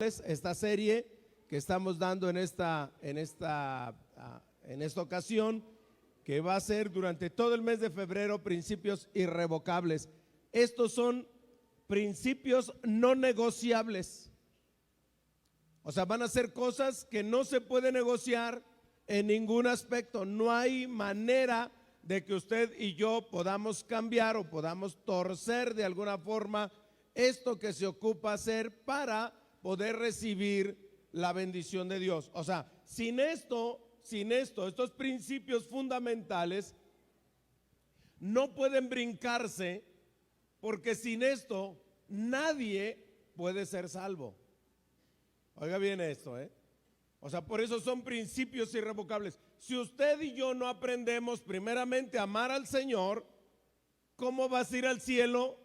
esta serie que estamos dando en esta ocasión, que va a ser durante todo el mes de febrero, principios irrevocables. Estos son principios no negociables. O sea, van a ser cosas que no se puede negociar en ningún aspecto. No hay manera de que usted y yo podamos cambiar o podamos torcer de alguna forma esto que se ocupa hacer para poder recibir la bendición de Dios. O sea, sin esto, estos principios fundamentales no pueden brincarse, porque sin esto nadie puede ser salvo. Oiga bien esto, O sea, por eso son principios irrevocables. Si usted y yo no aprendemos primeramente a amar al Señor, ¿cómo vas a ir al cielo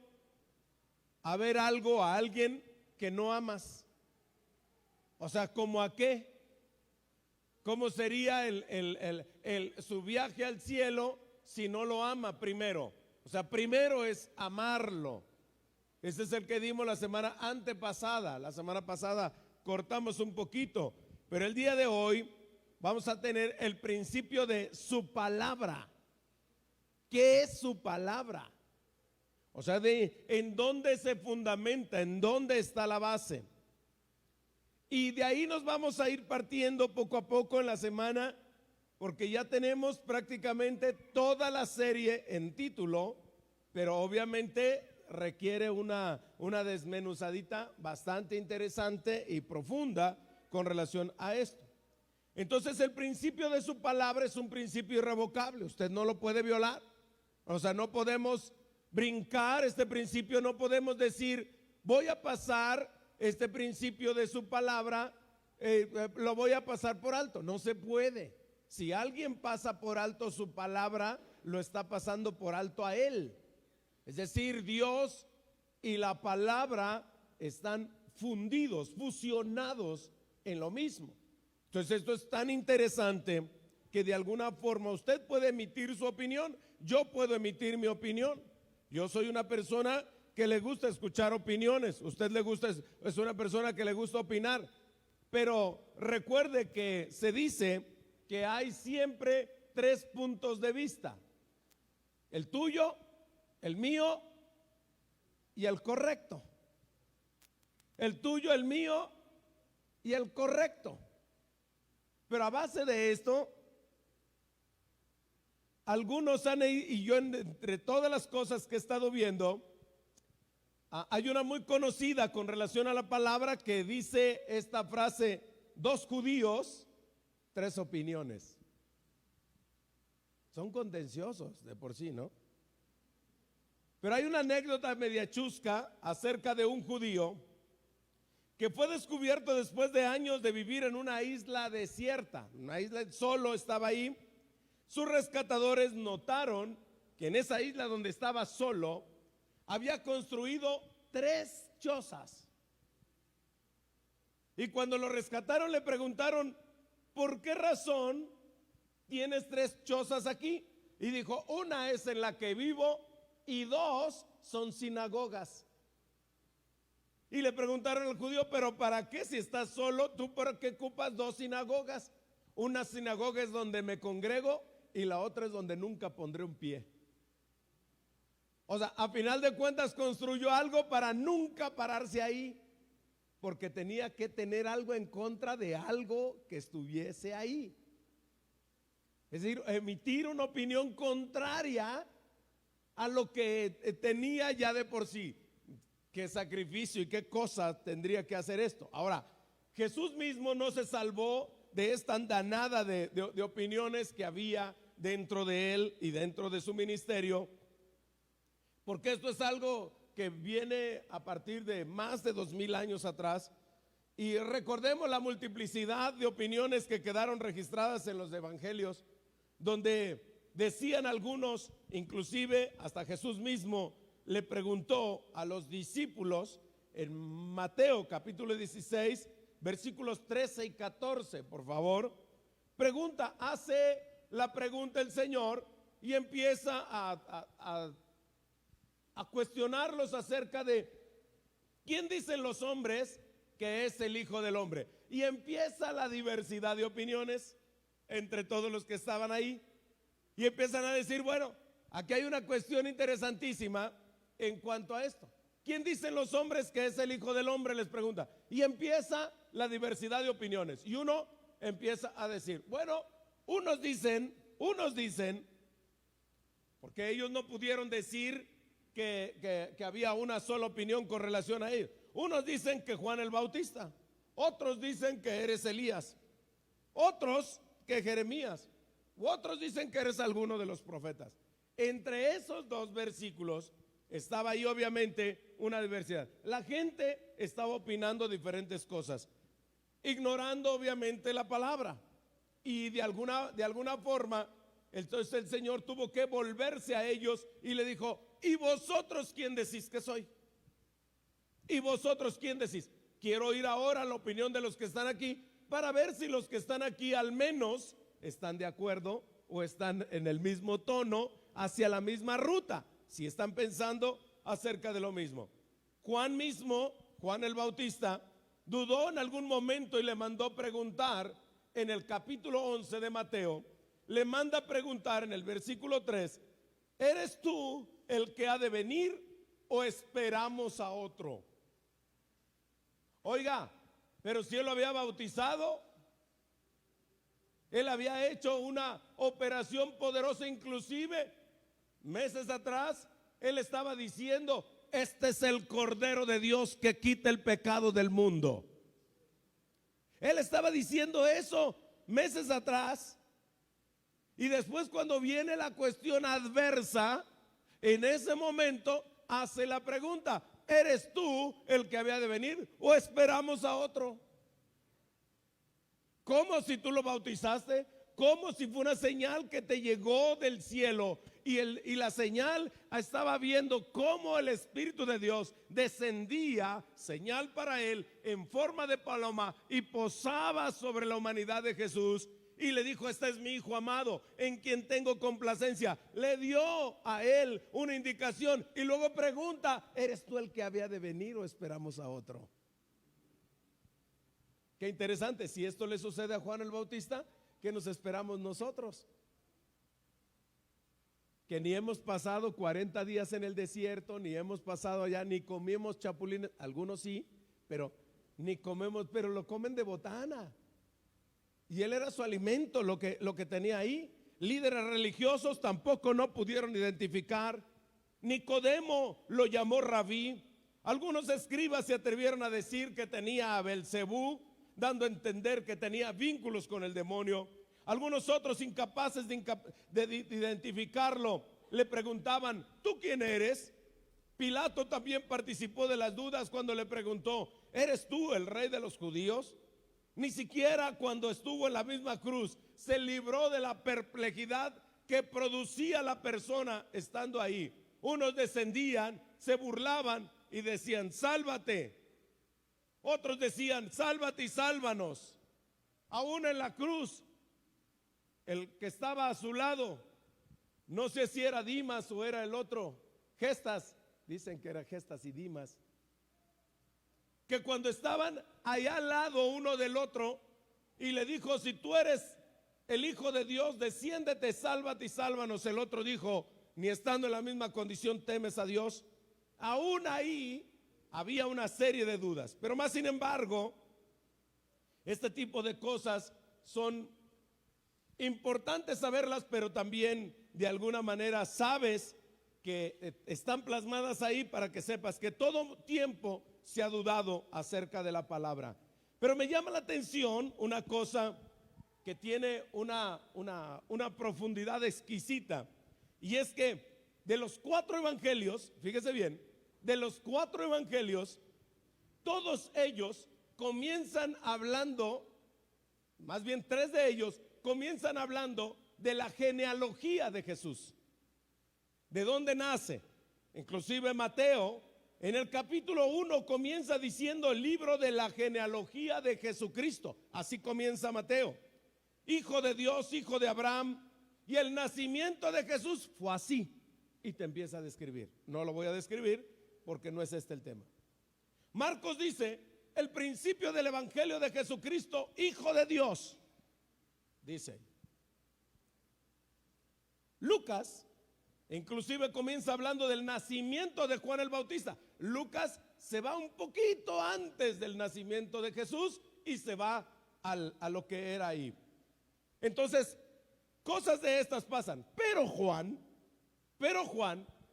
a ver algo, a alguien que no amas? O sea, ¿cómo a qué? ¿Cómo sería su viaje al cielo si no lo ama primero? O sea, primero es amarlo. Ese es el que dimos la semana antepasada. La semana pasada cortamos un poquito, pero el día de hoy vamos a tener el principio de su palabra. ¿Qué es su palabra? O sea, en dónde se fundamenta, en dónde está la base. Y de ahí nos vamos a ir partiendo poco a poco en la semana, porque ya tenemos prácticamente toda la serie en título, pero obviamente requiere una desmenuzadita bastante interesante y profunda con relación a esto. Entonces, el principio de su palabra es un principio irrevocable. Usted no lo puede violar. O sea, no podemos brincar este principio, no podemos decir, voy a pasar este principio de su palabra, lo voy a pasar por alto. No se puede. Si alguien pasa por alto su palabra, lo está pasando por alto a él. Es decir, Dios y la palabra están fundidos, fusionados en lo mismo. Entonces, esto es tan interesante que de alguna forma usted puede emitir su opinión, yo puedo emitir mi opinión. Yo soy una persona que le gusta escuchar opiniones, usted le gusta, es una persona que le gusta opinar, pero recuerde que se dice que hay siempre tres puntos de vista: el tuyo, el mío y el correcto. El tuyo, el mío y el correcto. Pero a base de esto, algunos y yo entre todas las cosas que he estado viendo, hay una muy conocida con relación a la palabra que dice esta frase: 2 judíos, 3 opiniones. Son contenciosos de por sí, ¿no? Pero hay una anécdota media chusca acerca de un judío que fue descubierto después de años de vivir en una isla desierta. Una isla, solo estaba ahí. Sus rescatadores notaron que en esa isla donde estaba solo había construido 3 chozas. Y cuando lo rescataron le preguntaron, ¿por qué razón tienes 3 chozas aquí? Y dijo, una es en la que vivo y 2 son sinagogas. Y le preguntaron al judío, ¿pero para qué si estás solo? ¿Tú por qué ocupas 2 sinagogas? Una sinagoga es donde me congrego y la otra es donde nunca pondré un pie. O sea, a final de cuentas construyó algo para nunca pararse ahí, porque tenía que tener algo en contra de algo que estuviese ahí. Es decir, emitir una opinión contraria a lo que tenía ya de por sí. Qué sacrificio y qué cosa tendría que hacer esto. Ahora, Jesús mismo no se salvó de esta andanada de opiniones que había dentro de él y dentro de su ministerio, porque esto es algo que viene a partir de más de 2000 años atrás. Y recordemos la multiplicidad de opiniones que quedaron registradas en los evangelios, donde decían algunos, inclusive hasta Jesús mismo le preguntó a los discípulos en Mateo capítulo 16, versículos 13 y 14, por favor. Hace la pregunta el Señor y empieza a cuestionarlos acerca de ¿quién dicen los hombres que es el Hijo del Hombre? Y empieza la diversidad de opiniones entre todos los que estaban ahí. Y empiezan a decir, bueno, aquí hay una cuestión interesantísima en cuanto a esto. ¿Quién dicen los hombres que es el Hijo del Hombre? Les pregunta. Y empieza la diversidad de opiniones. Y uno empieza a decir, bueno, unos dicen, porque ellos no pudieron decir que había una sola opinión con relación a ellos. Unos dicen que Juan el Bautista, otros dicen que eres Elías, otros que Jeremías, u otros dicen que eres alguno de los profetas. Entre esos dos versículos estaba ahí obviamente una diversidad. La gente estaba opinando diferentes cosas, ignorando obviamente la palabra. Y de alguna forma, entonces el Señor tuvo que volverse a ellos y le dijo, ¿y vosotros quién decís que soy? ¿Y vosotros quién decís? Quiero oír ahora la opinión de los que están aquí para ver si los que están aquí al menos están de acuerdo o están en el mismo tono, hacia la misma ruta, si están pensando acerca de lo mismo. Juan mismo, Juan el Bautista, dudó en algún momento y le mandó preguntar en el capítulo 11 de Mateo, le manda preguntar en el versículo 3, ¿eres tú el que ha de venir o esperamos a otro? Oiga, pero si él lo había bautizado, él había hecho una operación poderosa, inclusive meses atrás, él estaba diciendo, este es el Cordero de Dios que quita el pecado del mundo. Él estaba diciendo eso meses atrás. Y después, cuando viene la cuestión adversa, en ese momento hace la pregunta, ¿eres tú el que había de venir o esperamos a otro? ¿Cómo si tú lo bautizaste? ¿Cómo si fue una señal que te llegó del cielo? Y la señal estaba viendo cómo el Espíritu de Dios descendía, señal para él, en forma de paloma y posaba sobre la humanidad de Jesús. Y le dijo, este es mi Hijo amado, en quien tengo complacencia. Le dio a él una indicación y luego pregunta, ¿eres tú el que había de venir o esperamos a otro? Qué interesante, si esto le sucede a Juan el Bautista, ¿qué nos esperamos nosotros? Que ni hemos pasado 40 días en el desierto, ni hemos pasado allá, ni comimos chapulines, algunos sí, pero ni comemos, pero lo comen de botana. Y él era su alimento, lo que tenía ahí. Líderes religiosos tampoco no pudieron identificar. Nicodemo lo llamó rabí. Algunos escribas se atrevieron a decir que tenía a Belcebú, dando a entender que tenía vínculos con el demonio. Algunos otros, incapaces de identificarlo, le preguntaban, ¿tú quién eres? Pilato también participó de las dudas cuando le preguntó, ¿eres tú el rey de los judíos? Ni siquiera cuando estuvo en la misma cruz se libró de la perplejidad que producía la persona estando ahí. Unos descendían, se burlaban y decían, sálvate. Otros decían, sálvate y sálvanos. Aún en la cruz, el que estaba a su lado, no sé si era Dimas o era el otro, Gestas, dicen que era Gestas y Dimas, que cuando estaban allá al lado uno del otro, y le dijo, si tú eres el Hijo de Dios, desciéndete, sálvate y sálvanos. El otro dijo, ni estando en la misma condición temes a Dios. Aún ahí había una serie de dudas, pero más sin embargo, este tipo de cosas son importantes saberlas, pero también de alguna manera sabes que están plasmadas ahí para que sepas que todo tiempo se ha dudado acerca de la palabra. Pero me llama la atención una cosa que tiene una profundidad exquisita, y es que de los 4 evangelios, fíjese bien, de los 4 evangelios, todos ellos comienzan hablando, más bien 3 de ellos comienzan hablando de la genealogía de Jesús, de dónde nace. Inclusive Mateo en el capítulo 1 comienza diciendo el libro de la genealogía de Jesucristo. Así comienza Mateo, hijo de Dios, hijo de Abraham, y el nacimiento de Jesús fue así, y te empieza a describir. No lo voy a describir porque no es este el tema. Marcos dice el principio del evangelio de Jesucristo, Hijo de Dios. Dice Lucas, inclusive comienza hablando del nacimiento de Juan el Bautista. Lucas se va un poquito antes del nacimiento de Jesús y se va a lo que era ahí. Entonces, cosas de estas pasan. Pero Juan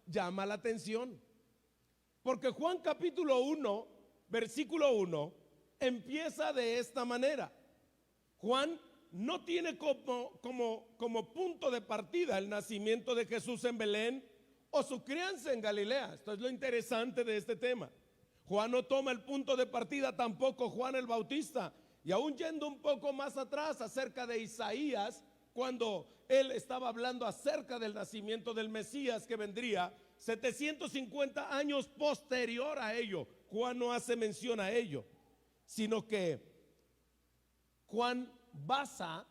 llama la atención. Porque Juan capítulo 1, versículo 1, empieza de esta manera. Juan no tiene como punto de partida el nacimiento de Jesús en Belén o su crianza en Galilea. Esto es lo interesante de este tema. Juan no toma el punto de partida tampoco Juan el Bautista. Y aún yendo un poco más atrás acerca de Isaías, cuando él estaba hablando acerca del nacimiento del Mesías que vendría 750 años posterior a ello, Juan no hace mención a ello, sino que Juan basa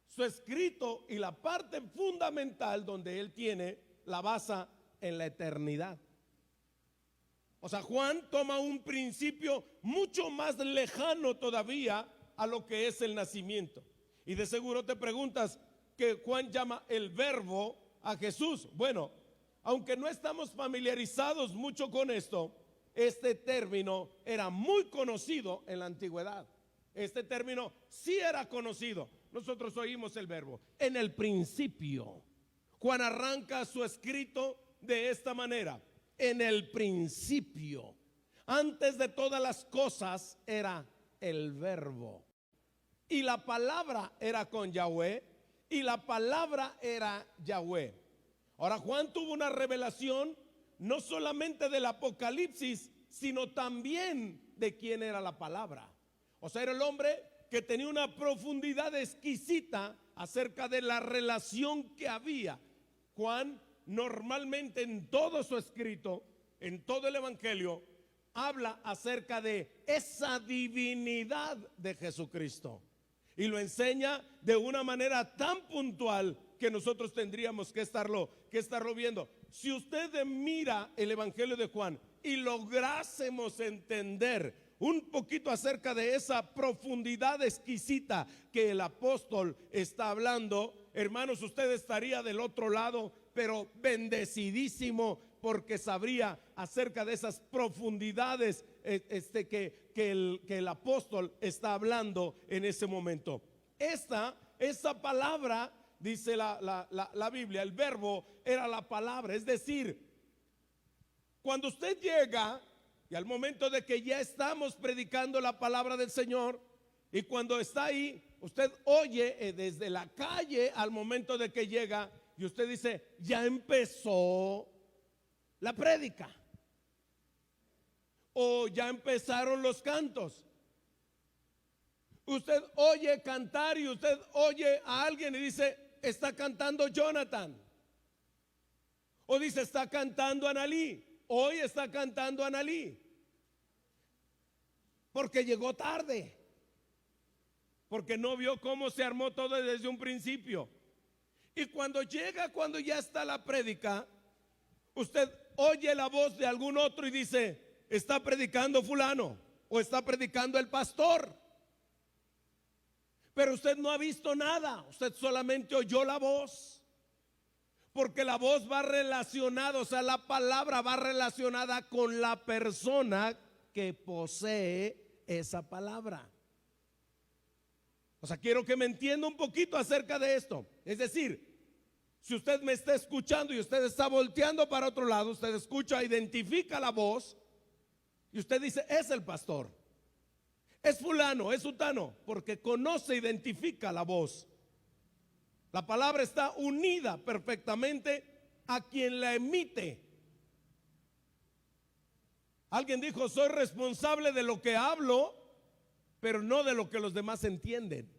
su escrito y la parte fundamental donde él tiene la basa en la eternidad. O sea, Juan toma un principio mucho más lejano todavía a lo que es el nacimiento. Y de seguro te preguntas que Juan llama el verbo a Jesús. Bueno, aunque no estamos familiarizados mucho con esto, este término era muy conocido en la antigüedad. Este término sí era conocido. Nosotros oímos el verbo en el principio. Juan arranca su escrito de esta manera: en el principio, antes de todas las cosas, era el verbo. Y la palabra era con Yahweh, y la palabra era Yahweh. Ahora, Juan tuvo una revelación no solamente del Apocalipsis, sino también de quién era la palabra. O sea, era el hombre que tenía una profundidad exquisita acerca de la relación que había. Juan normalmente en todo su escrito, en todo el evangelio, habla acerca de esa divinidad de Jesucristo y lo enseña de una manera tan puntual que nosotros tendríamos que estarlo viendo. Si usted mira el evangelio de Juan y lográsemos entender un poquito acerca de esa profundidad exquisita que el apóstol está hablando, hermanos, usted estaría del otro lado, pero bendecidísimo, porque sabría acerca de esas profundidades que el apóstol está hablando en ese momento. Esa palabra, dice la Biblia, el verbo era la palabra. Es decir, cuando usted llega y al momento de que ya estamos predicando la palabra del Señor, y cuando está ahí, usted oye desde la calle al momento de que llega, y usted dice: ya empezó la prédica, o ya empezaron los cantos. Usted oye cantar y usted oye a alguien y dice: está cantando Jonathan, o dice: está cantando Analí. Hoy está cantando Analí, porque llegó tarde, porque no vio cómo se armó todo desde un principio. Y cuando llega, cuando ya está la prédica, usted oye la voz de algún otro y dice: está predicando fulano, o está predicando el pastor. Pero usted no ha visto nada, usted solamente oyó la voz. Porque la voz va relacionada, o sea, la palabra va relacionada con la persona que posee esa palabra. O sea, quiero que me entienda un poquito acerca de esto. Es decir, si usted me está escuchando y usted está volteando para otro lado, usted escucha, identifica la voz y usted dice: es el pastor, es fulano, es sutano, porque conoce, identifica la voz. La palabra está unida perfectamente a quien la emite. Alguien dijo: soy responsable de lo que hablo, pero no de lo que los demás entienden.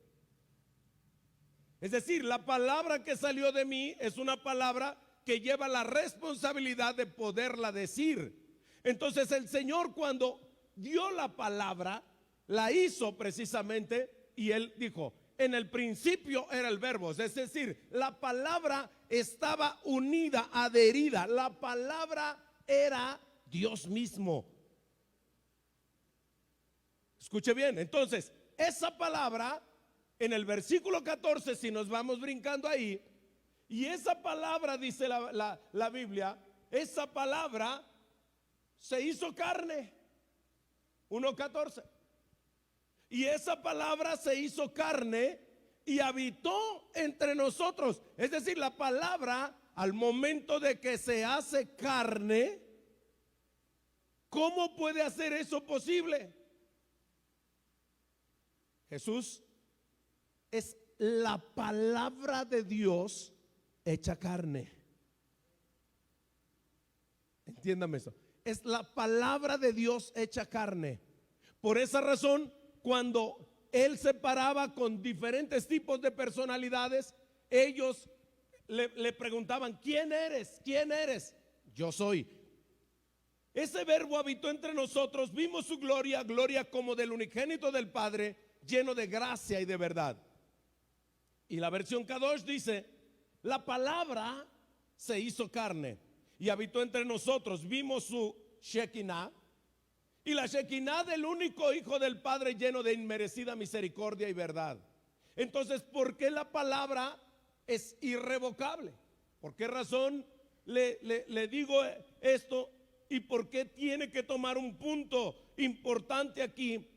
Es decir, la palabra que salió de mí es una palabra que lleva la responsabilidad de poderla decir. Entonces el Señor, cuando dio la palabra, la hizo precisamente, y Él dijo: en el principio era el verbo. Es decir, la palabra estaba unida, adherida. La palabra era Dios mismo. Escuche bien, entonces, esa palabra en el versículo 14, si nos vamos brincando ahí, y esa palabra, dice la Biblia, esa palabra se hizo carne. 1:14. Y esa palabra se hizo carne y habitó entre nosotros. Es decir, la palabra, al momento de que se hace carne, ¿cómo puede hacer eso posible? Jesús es la palabra de Dios hecha carne. Entiéndame eso. Es la palabra de Dios hecha carne. Por esa razón, cuando Él se paraba con diferentes tipos de personalidades, ellos le preguntaban: ¿quién eres? ¿Quién eres? Yo soy. Ese verbo habitó entre nosotros, vimos su gloria, gloria como del unigénito del Padre, lleno de gracia y de verdad. Y la versión Kadosh dice: la palabra se hizo carne y habitó entre nosotros, vimos su Shekinah, y la Shekinah del único Hijo del Padre, lleno de inmerecida misericordia y verdad. Entonces, ¿por qué la palabra es irrevocable? ¿Por qué razón le digo esto? ¿Y por qué tiene que tomar un punto importante aquí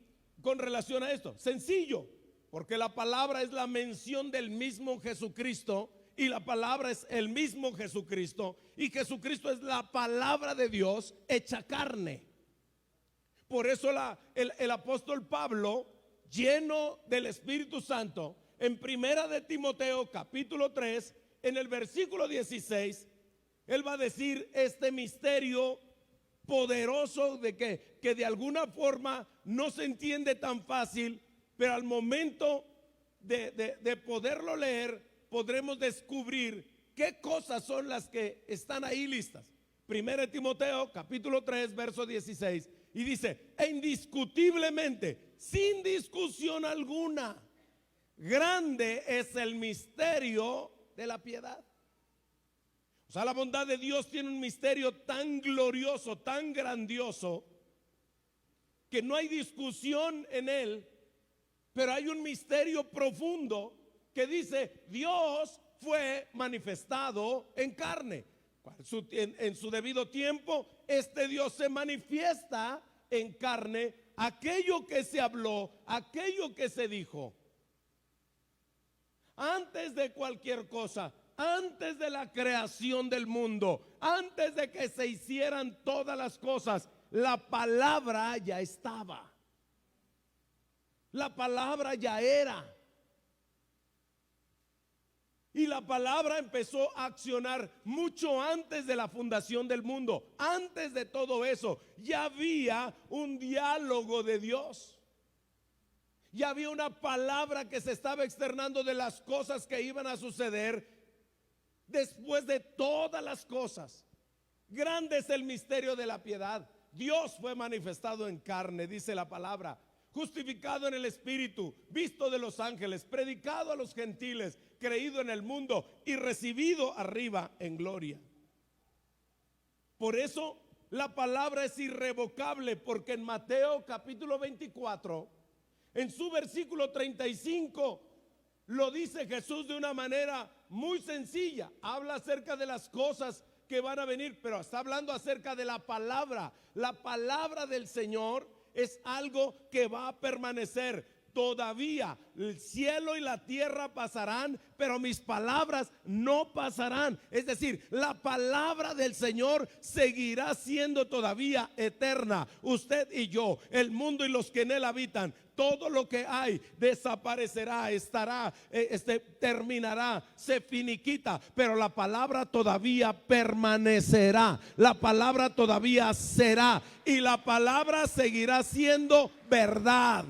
con relación a esto? Sencillo, porque la palabra es la mención del mismo Jesucristo, y la palabra es el mismo Jesucristo, y Jesucristo es la palabra de Dios hecha carne. Por eso el apóstol Pablo, lleno del Espíritu Santo, en Primera de Timoteo capítulo 3, en el versículo 16, él va a decir este misterio poderoso de que de alguna forma no se entiende tan fácil, pero al momento de poderlo leer, podremos descubrir qué cosas son las que están ahí listas. Primera de Timoteo capítulo 3 verso 16, y dice: e indiscutiblemente, sin discusión alguna, grande es el misterio de la piedad. O sea, la bondad de Dios tiene un misterio tan glorioso, tan grandioso, que no hay discusión en él, pero hay un misterio profundo que dice: Dios fue manifestado en carne. En su debido tiempo, este Dios se manifiesta en carne, aquello que se habló, aquello que se dijo. Antes de cualquier cosa, antes de la creación del mundo, antes de que se hicieran todas las cosas, la palabra ya estaba. La palabra ya era. Y la palabra empezó a accionar mucho antes de la fundación del mundo. Antes de todo eso, ya había un diálogo de Dios. Ya había una palabra que se estaba externando de las cosas que iban a suceder después de todas las cosas. Grande es el misterio de la piedad. Dios fue manifestado en carne, dice la palabra, justificado en el Espíritu, visto de los ángeles, predicado a los gentiles, creído en el mundo y recibido arriba en gloria. Por eso la palabra es irrevocable, porque en Mateo capítulo 24, en su versículo 35, lo dice Jesús de una manera muy sencilla. Habla acerca de las cosas que van a venir, pero está hablando acerca de la palabra. La palabra del Señor es algo que va a permanecer. Todavía el cielo y la tierra pasarán, pero mis palabras no pasarán. Es decir, la palabra del Señor seguirá siendo todavía eterna. Usted y yo, el mundo y los que en él habitan, todo lo que hay desaparecerá, estará, terminará, se finiquita, pero la palabra todavía permanecerá. La palabra todavía será, y la palabra seguirá siendo verdad.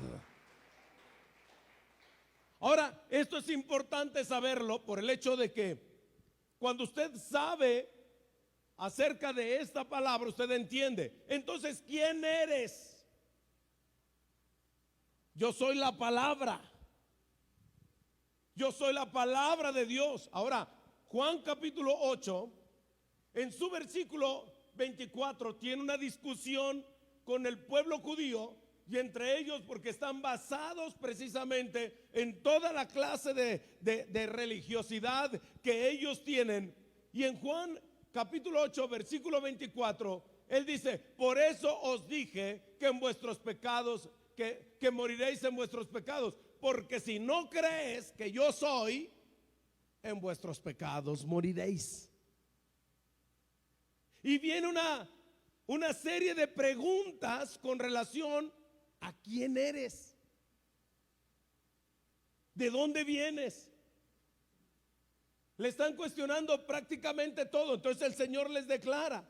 Ahora, esto es importante saberlo por el hecho de que cuando usted sabe acerca de esta palabra, usted entiende. Entonces, ¿quién eres? Yo soy la palabra. Yo soy la palabra de Dios. Ahora, Juan capítulo 8, en su versículo 24, tiene una discusión con el pueblo judío y entre ellos porque están basados precisamente en toda la clase de religiosidad que ellos tienen. Y en Juan capítulo 8 versículo 24, él dice: por eso os dije que en vuestros pecados, que moriréis en vuestros pecados, porque si no crees que yo soy, en vuestros pecados moriréis. Y viene una serie de preguntas con relación a quién eres, de dónde vienes. Le están cuestionando prácticamente todo. Entonces el Señor les declara,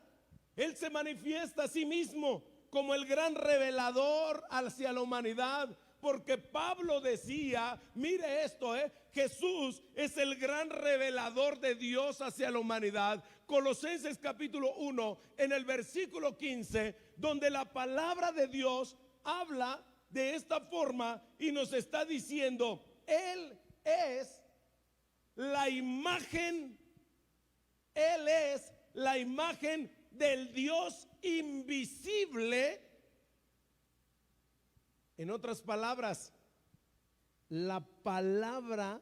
Él se manifiesta a sí mismo como el gran revelador hacia la humanidad. Porque Pablo decía, mire esto, Jesús es el gran revelador de Dios hacia la humanidad. Colosenses capítulo 1, en el versículo 15, donde la palabra de Dios habla de esta forma y nos está diciendo: Él es la imagen, Él es la imagen del Dios invisible. En otras palabras, la palabra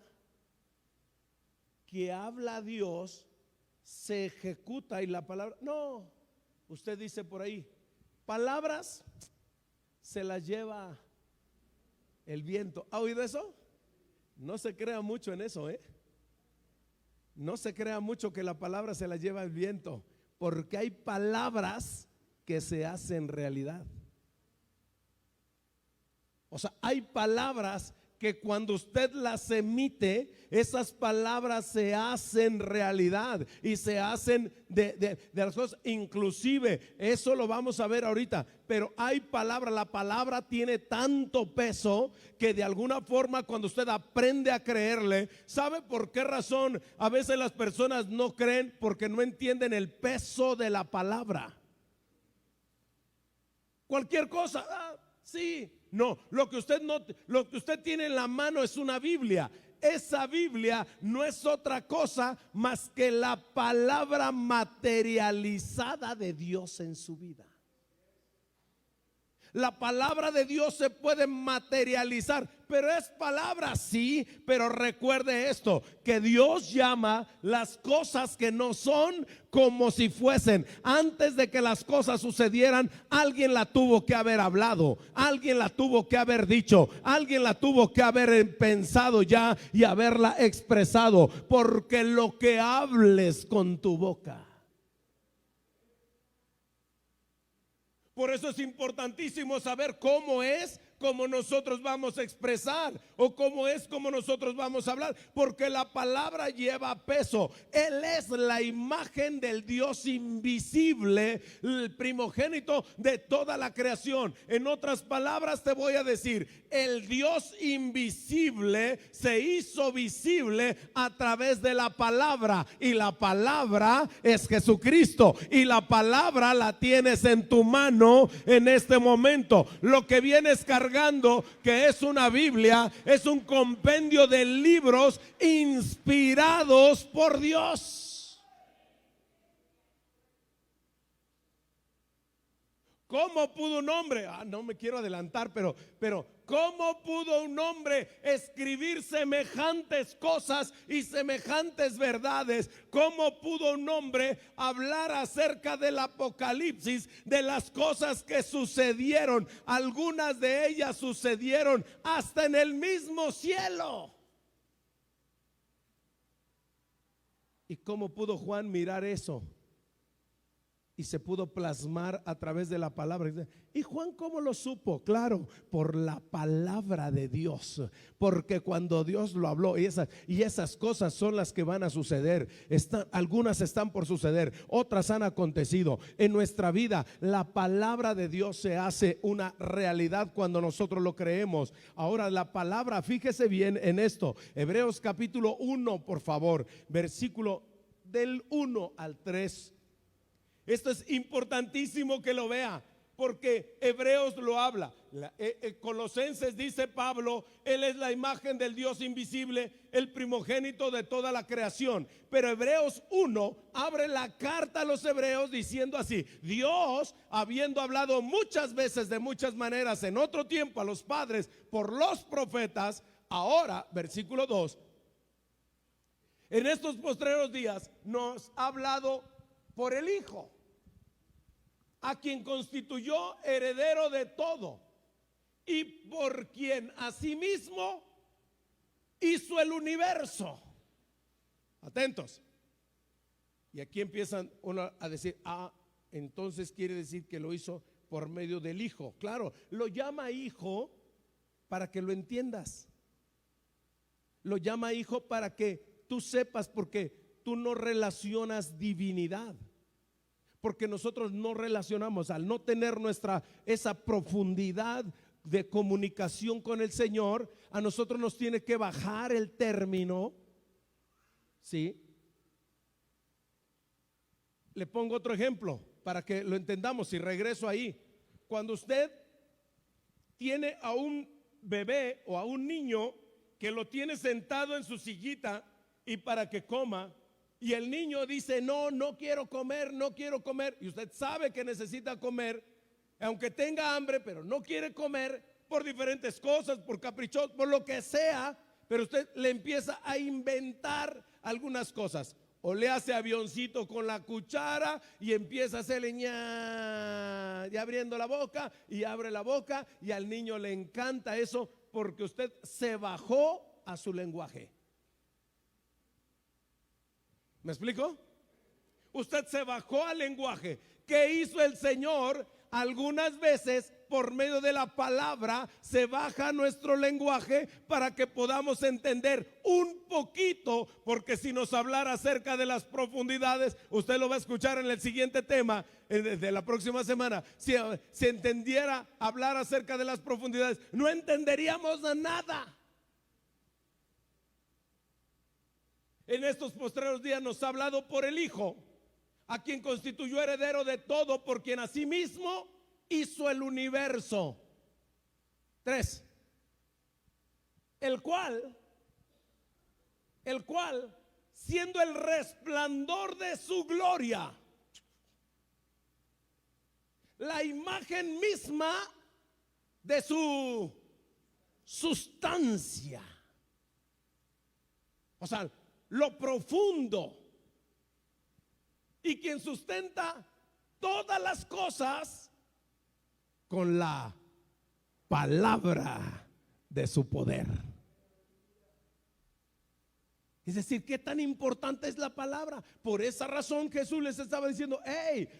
que habla Dios se ejecuta, y la palabra, no, usted dice por ahí, palabras se las lleva el viento. ¿Ha oído eso? No se crea mucho en eso, no se crea mucho que la palabra se la lleva el viento, porque hay palabras que se hacen realidad. O sea, hay palabras que cuando usted las emite, esas palabras se hacen realidad y se hacen de las cosas. Inclusive, eso lo vamos a ver ahorita, pero hay palabras, la palabra tiene tanto peso que de alguna forma cuando usted aprende a creerle, ¿sabe por qué razón a veces las personas no creen? Porque no entienden el peso de la palabra. Cualquier cosa, sí. No, lo que usted tiene en la mano es una Biblia. Esa Biblia no es otra cosa más que la palabra materializada de Dios en su vida. La palabra de Dios se puede materializar, pero es palabra, sí, pero recuerde esto, que Dios llama las cosas que no son como si fuesen. Antes de que las cosas sucedieran, alguien la tuvo que haber hablado, alguien la tuvo que haber dicho, alguien la tuvo que haber pensado ya y haberla expresado, porque lo que hables con tu boca. Por eso es importantísimo saber cómo es como nosotros vamos a expresar, o cómo es como nosotros vamos a hablar, porque la palabra lleva peso. Él es la imagen del Dios invisible, el primogénito de toda la creación. En otras palabras te voy a decir, el Dios invisible se hizo visible a través de la palabra, y la palabra es Jesucristo, y la palabra la tienes en tu mano en este momento. Lo que vienes cargando, que es una Biblia, es un compendio de libros inspirados por Dios. ¿Cómo pudo un hombre? No me quiero adelantar, pero ¿cómo pudo un hombre escribir semejantes cosas y semejantes verdades? ¿Cómo pudo un hombre hablar acerca del Apocalipsis, de las cosas que sucedieron? Algunas de ellas sucedieron hasta en el mismo cielo. ¿Y cómo pudo Juan mirar eso? Y se pudo plasmar a través de la palabra. ¿Y Juan cómo lo supo? Claro, por la palabra de Dios. Porque cuando Dios lo habló, y esas cosas son las que van a suceder. Algunas están por suceder, otras han acontecido. En nuestra vida, la palabra de Dios se hace una realidad cuando nosotros lo creemos. Ahora, la palabra, fíjese bien en esto. Hebreos capítulo 1, por favor, versículo del 1 al 3. Esto es importantísimo que lo vea, porque Hebreos lo habla. Colosenses dice Pablo, Él es la imagen del Dios invisible, el primogénito de toda la creación. Pero Hebreos 1 abre la carta a los hebreos diciendo así: Dios, habiendo hablado muchas veces de muchas maneras en otro tiempo a los padres por los profetas, ahora, versículo 2, en estos postreros días nos ha hablado por el Hijo, a quien constituyó heredero de todo y por quien asimismo hizo el universo. Atentos. Y aquí empiezan uno a decir, entonces quiere decir que lo hizo por medio del Hijo. Claro, lo llama hijo para que lo entiendas. Lo llama hijo para que tú sepas, porque tú no relacionas divinidad. Porque nosotros no relacionamos, al no tener esa profundidad de comunicación con el Señor, a nosotros nos tiene que bajar el término, ¿sí? Le pongo otro ejemplo para que lo entendamos y regreso ahí. Cuando usted tiene a un bebé o a un niño que lo tiene sentado en su sillita y para que coma, y el niño dice, no quiero comer, no quiero comer, y usted sabe que necesita comer, aunque tenga hambre, pero no quiere comer por diferentes cosas, por caprichos, por lo que sea, pero usted le empieza a inventar algunas cosas, o le hace avioncito con la cuchara y empieza a hacerle ña, y abriendo la boca, y abre la boca, y al niño le encanta eso porque usted se bajó a su lenguaje. ¿Me explico? Usted se bajó al lenguaje. ¿Qué hizo el Señor? Algunas veces por medio de la palabra se baja nuestro lenguaje para que podamos entender un poquito, porque si nos hablara acerca de las profundidades, usted lo va a escuchar en el siguiente tema de la próxima semana. Si entendiera hablar acerca de las profundidades, no entenderíamos nada. En estos postreros días nos ha hablado por el Hijo, a quien constituyó heredero de todo, por quien asimismo hizo el universo. 3. El cual, siendo el resplandor de su gloria, la imagen misma de su sustancia, o sea, lo profundo, y quien sustenta todas las cosas con la palabra de su poder. Es decir, ¿qué tan importante es la palabra? Por esa razón Jesús les estaba diciendo,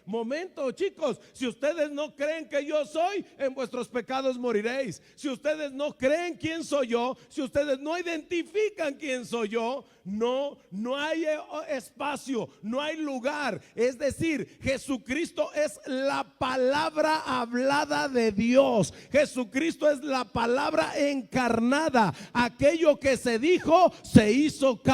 momento, chicos, si ustedes no creen que yo soy, en vuestros pecados moriréis. Si ustedes no creen quién soy yo, si ustedes no identifican quién soy yo, no hay espacio, no hay lugar. Es decir, Jesucristo es la palabra hablada de Dios. Jesucristo es la palabra encarnada. Aquello que se dijo se hizo carne.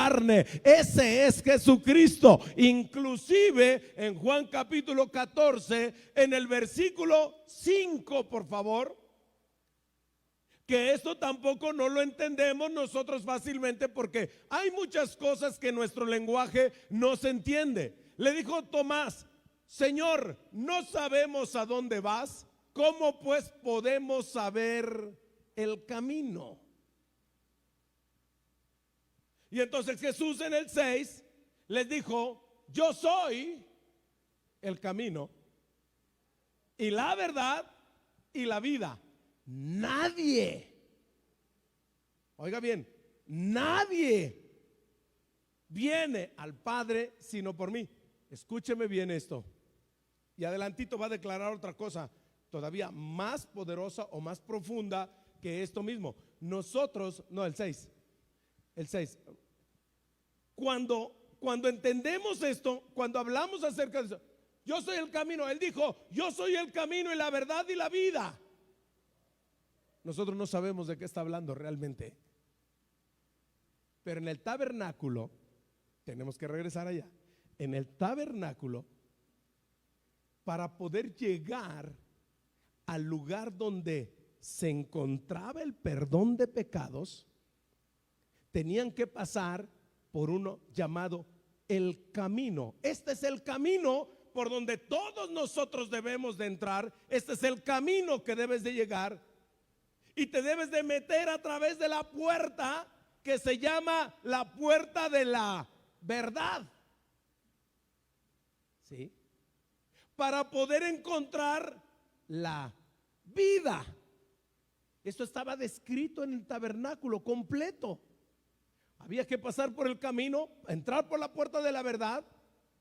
Ese es Jesucristo. Inclusive en Juan capítulo 14, en el versículo 5, por favor, que esto tampoco no lo entendemos nosotros fácilmente, porque hay muchas cosas que nuestro lenguaje no se entiende. Le dijo Tomás, Señor, no sabemos a dónde vas, ¿cómo pues podemos saber el camino? Y entonces Jesús en el 6 les dijo, yo soy el camino y la verdad y la vida. Nadie, oiga bien, nadie viene al Padre sino por mí. Escúcheme bien esto. Y adelantito va a declarar otra cosa todavía más poderosa o más profunda que esto mismo. Nosotros, no, el 6. Cuando entendemos esto, cuando hablamos acerca de eso, yo soy el camino. Él dijo, yo soy el camino y la verdad y la vida. Nosotros no sabemos de qué está hablando realmente. Pero en el tabernáculo, tenemos que regresar allá. En el tabernáculo, para poder llegar al lugar donde se encontraba el perdón de pecados, tenían que pasar por uno llamado el camino. Este es el camino por donde todos nosotros debemos de entrar. Este es el camino que debes de llegar, y te debes de meter a través de la puerta que se llama la puerta de la verdad, ¿sí? Para poder encontrar la vida. Esto estaba descrito en el tabernáculo completo. Había que pasar por el camino, entrar por la puerta de la verdad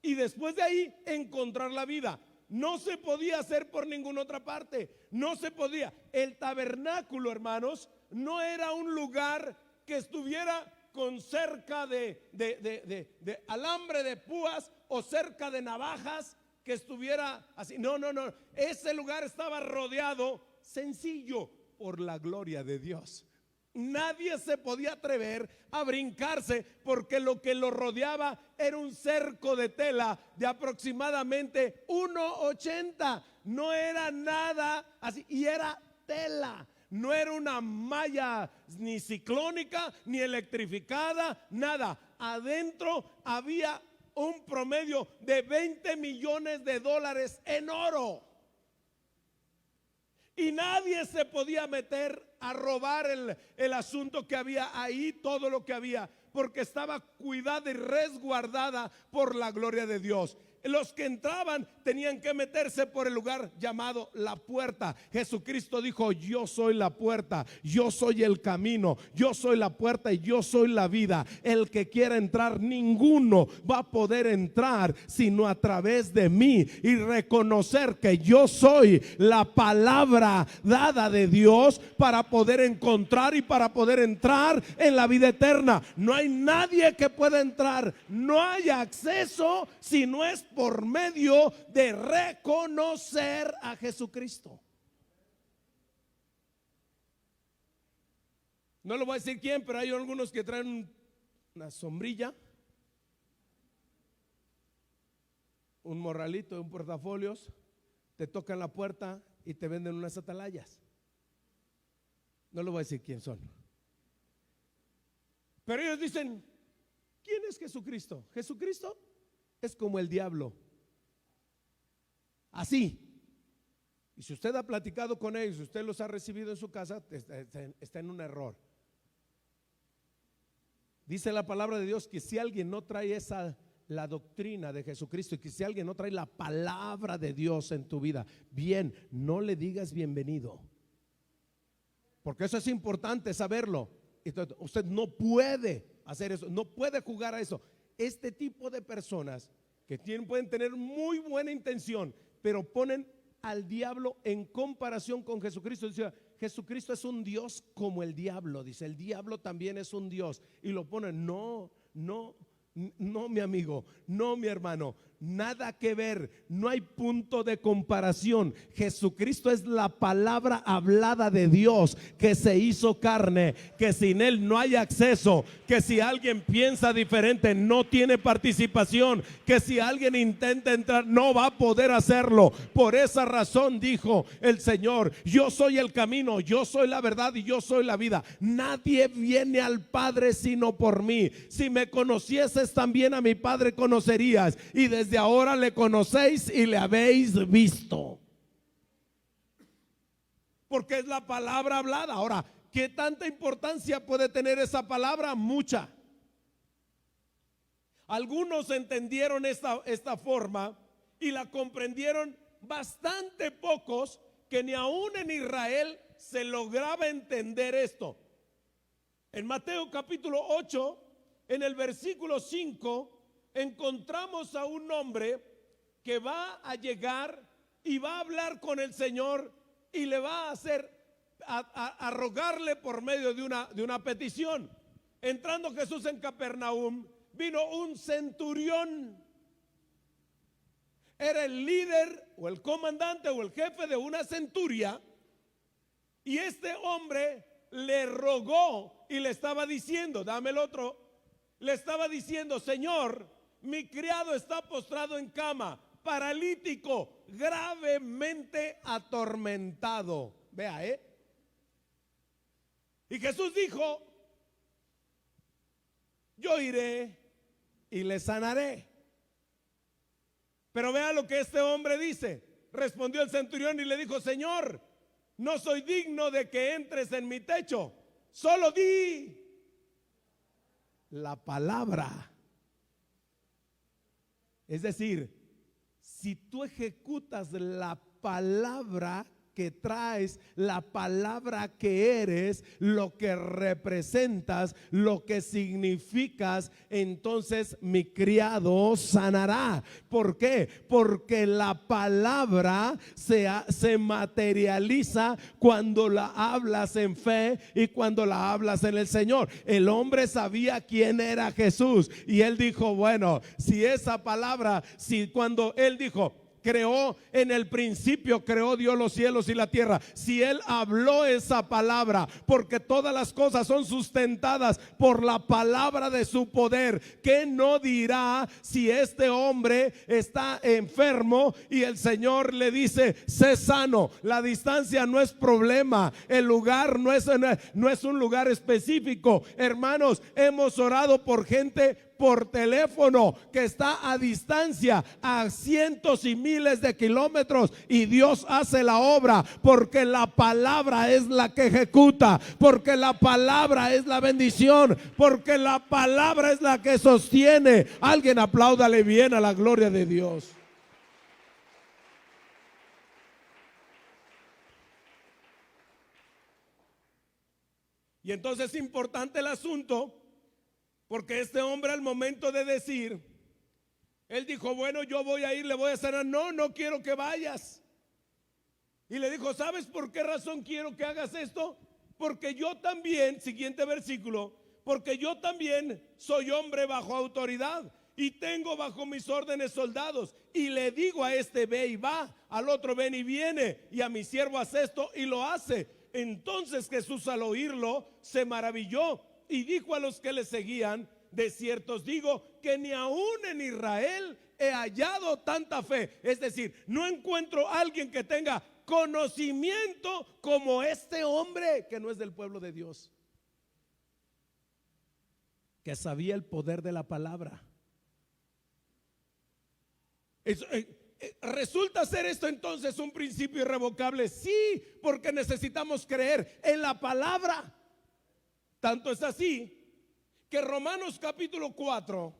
y después de ahí encontrar la vida. No se podía hacer por ninguna otra parte. No se podía. El tabernáculo, hermanos, no era un lugar que estuviera con cerca de alambre de púas o cerca de navajas, que estuviera así. No. Ese lugar estaba rodeado, sencillo, por la gloria de Dios. Nadie se podía atrever a brincarse, porque lo que lo rodeaba era un cerco de tela de aproximadamente 1,80. No era nada así, y era tela. No era una malla ni ciclónica ni electrificada, nada. Adentro había un promedio de $20 millones en oro. Y nadie se podía meter a robar el asunto que había ahí, todo lo que había, porque estaba cuidada y resguardada por la gloria de Dios. Los que entraban tenían que meterse por el lugar llamado la puerta. Jesucristo dijo: yo soy la puerta, yo soy el camino, yo soy la puerta y yo soy la vida. El que quiera entrar, ninguno va a poder entrar sino a través de mí, y reconocer que yo soy la palabra dada de Dios para poder encontrar y para poder entrar en la vida eterna. No hay nadie que pueda entrar, no hay acceso si no es por medio de reconocer a Jesucristo. No le voy a decir quién, pero hay algunos que traen una sombrilla, un morralito, un portafolios, te tocan la puerta y te venden unas atalayas. No le voy a decir quién son, pero ellos dicen: ¿quién es Jesucristo? Jesucristo es como el diablo, así. Y si usted ha platicado con ellos, si usted los ha recibido en su casa, está en un error. Dice la palabra de Dios que si alguien no trae la doctrina de Jesucristo, y que si alguien no trae la palabra de Dios en tu vida, bien, no le digas bienvenido, porque eso es importante saberlo. Entonces, usted no puede hacer eso, no puede jugar a eso. Este tipo de personas que pueden tener muy buena intención, pero ponen al diablo en comparación con Jesucristo. Dice: Jesucristo es un Dios como el diablo. Dice: el diablo también es un Dios. Y lo ponen. No, mi amigo, no, mi hermano, nada que ver, no hay punto de comparación. Jesucristo es la palabra hablada de Dios que se hizo carne, que sin él no hay acceso, que si alguien piensa diferente no tiene participación, que si alguien intenta entrar no va a poder hacerlo. Por esa razón dijo el Señor: yo soy el camino, yo soy la verdad y yo soy la vida. Nadie viene al Padre sino por mí. Si me conocieses, también a mi Padre conocerías, y desde ahora le conocéis y le habéis visto. Porque es la palabra hablada. Ahora, ¿qué tanta importancia puede tener esa palabra? Mucha. Algunos entendieron esta forma y la comprendieron bastante pocos, que ni aún en Israel se lograba entender esto. En Mateo capítulo 8, en el versículo 5, encontramos a un hombre que va a llegar y va a hablar con el Señor, y le va a hacer a rogarle por medio de una petición. Entrando Jesús en Capernaum, vino un centurión. Era el líder o el comandante o el jefe de una centuria, y este hombre le rogó y le estaba diciendo: dame el otro. Le estaba diciendo: Señor, mi criado está postrado en cama, paralítico, gravemente atormentado. Vea, Y Jesús dijo: yo iré y le sanaré. Pero vea lo que este hombre dice. Respondió el centurión y le dijo: Señor, no soy digno de que entres en mi techo, solo di la palabra. Es decir, si tú ejecutas la palabra que traes, la palabra que eres, lo que representas, lo que significas, entonces mi criado sanará. ¿Por qué? Porque la palabra se materializa cuando la hablas en fe y cuando la hablas en el Señor. El hombre sabía quién era Jesús y él dijo: bueno, si esa palabra, si cuando él dijo: creó en el principio, creó Dios los cielos y la tierra. Si Él habló esa palabra, porque todas las cosas son sustentadas por la palabra de su poder, ¿qué no dirá si este hombre está enfermo y el Señor le dice: sé sano? La distancia no es problema, el lugar no es un lugar específico. Hermanos, hemos orado por gente por teléfono que está a distancia, a cientos y miles de kilómetros, y Dios hace la obra, porque la palabra es la que ejecuta, porque la palabra es la bendición, porque la palabra es la que sostiene. Alguien apláudale bien a la gloria de Dios. Y entonces es importante el asunto, porque este hombre, al momento de decir, él dijo: bueno, yo voy a ir, le voy a sanar. No, no quiero que vayas. Y le dijo: ¿sabes por qué razón quiero que hagas esto? Porque yo también, siguiente versículo, porque yo también soy hombre bajo autoridad y tengo bajo mis órdenes soldados. Y le digo a este: ve y va, al otro: ven y viene, y a mi siervo: haz esto, y lo hace. Entonces Jesús, al oírlo, se maravilló y dijo a los que le seguían: de cierto os digo que ni aún en Israel he hallado tanta fe. Es decir, no encuentro a alguien que tenga conocimiento como este hombre, que no es del pueblo de Dios, que sabía el poder de la palabra. ¿Resulta ser esto entonces un principio irrevocable? Sí, porque necesitamos creer en la palabra. Tanto es así que Romanos capítulo 4,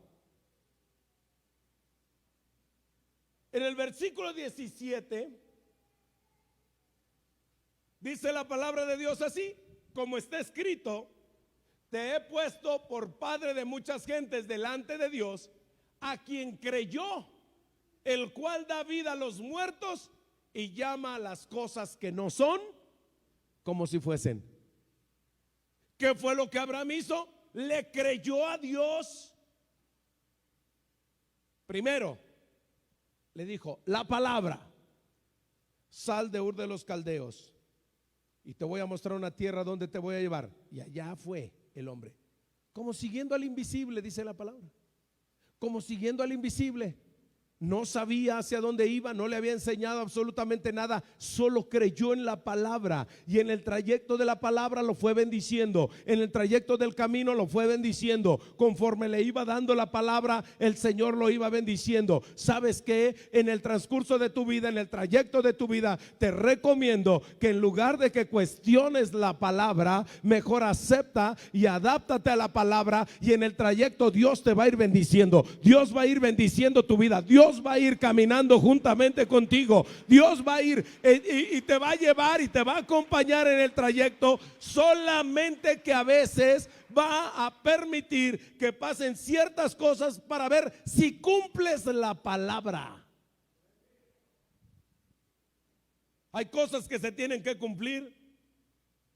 en el versículo 17, dice la palabra de Dios así: como está escrito: te he puesto por padre de muchas gentes delante de Dios, a quien creyó, el cual da vida a los muertos y llama a las cosas que no son como si fuesen. ¿Qué fue lo que Abraham hizo? Le creyó a Dios. Primero le dijo: la palabra, sal de Ur de los Caldeos y te voy a mostrar una tierra donde te voy a llevar. Y allá fue el hombre, como siguiendo al invisible, dice la palabra, como siguiendo al invisible. No sabía hacia dónde iba, no le había enseñado absolutamente nada, solo creyó en la palabra, y en el trayecto de la palabra lo fue bendiciendo, en el trayecto del camino lo fue bendiciendo. Conforme le iba dando la palabra, el Señor lo iba bendiciendo. ¿Sabes qué? En el transcurso de tu vida, en el trayecto de tu vida, te recomiendo que en lugar de que cuestiones la palabra, mejor acepta y adáptate a la palabra, y en el trayecto Dios te va a ir bendiciendo. Dios va a ir bendiciendo tu vida. Dios va a ir caminando juntamente contigo. Dios va a ir y te va a llevar y te va a acompañar en el trayecto, solamente que a veces va a permitir que pasen ciertas cosas para ver si cumples la palabra. Hay cosas que se tienen que cumplir.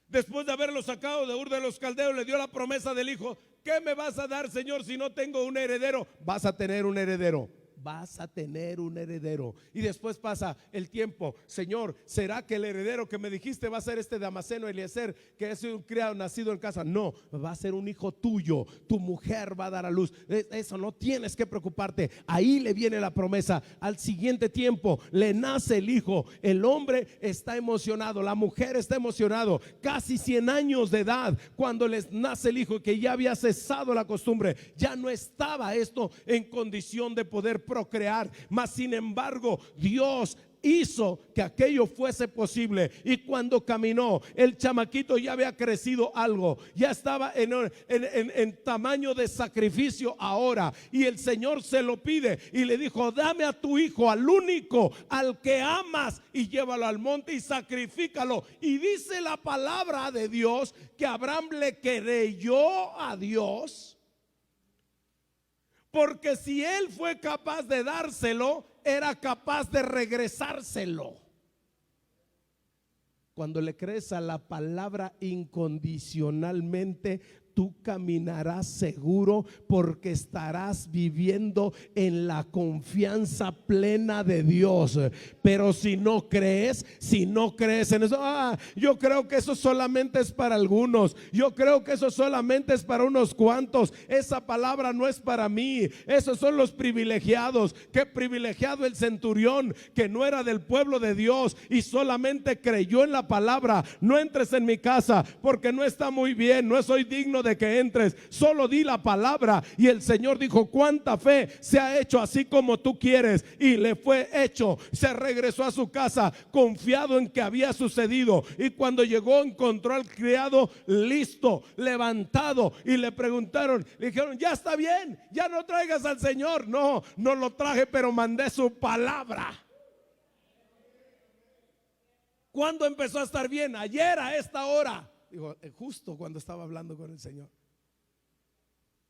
Después de haberlo sacado de Ur de los Caldeos, le dio la promesa del hijo. ¿Qué me vas a dar, Señor, si no tengo un heredero? Vas a tener un heredero. vas a tener un heredero. Y después pasa el tiempo. Señor, ¿será que el heredero que me dijiste va a ser este Damaseno Eliezer, que es un criado nacido en casa? No, va a ser un hijo tuyo. Tu mujer va a dar a luz. Eso no tienes que preocuparte. Ahí le viene la promesa. Al siguiente tiempo le nace el hijo. El hombre está emocionado, la mujer está emocionado. Casi 100 años de edad cuando les nace el hijo, que ya había cesado la costumbre, ya no estaba esto en condición de poder procrear, mas sin embargo Dios hizo que aquello fuese posible. Y cuando caminó, el chamaquito ya había crecido algo, ya estaba en tamaño de sacrificio ahora, y el Señor se lo pide y le dijo: dame a tu hijo, al único, al que amas, y llévalo al monte y sacrifícalo. Y dice la palabra de Dios que Abraham le creyó a Dios, porque si él fue capaz de dárselo, era capaz de regresárselo. Cuando le crees a la palabra incondicionalmente, tú caminarás seguro, porque estarás viviendo en la confianza plena de Dios. Pero si no crees en eso, yo creo que eso solamente es para algunos, yo creo que eso solamente es para unos cuantos, esa palabra no es para mí, esos son los privilegiados. Qué privilegiado el centurión, que no era del pueblo de Dios y solamente creyó en la palabra. No entres en mi casa porque no está muy bien, no soy digno de que entres, solo di la palabra. Y el Señor dijo: cuánta fe, se ha hecho así como tú quieres. Y le fue hecho. Se regresó a su casa confiado en que había sucedido, y cuando llegó encontró al criado listo, levantado, y le preguntaron, le dijeron: ya está bien, ya no traigas al Señor. No, no lo traje, pero mandé su palabra. ¿Cuándo empezó a estar bien? Ayer a esta hora. Digo, justo cuando estaba hablando con el Señor.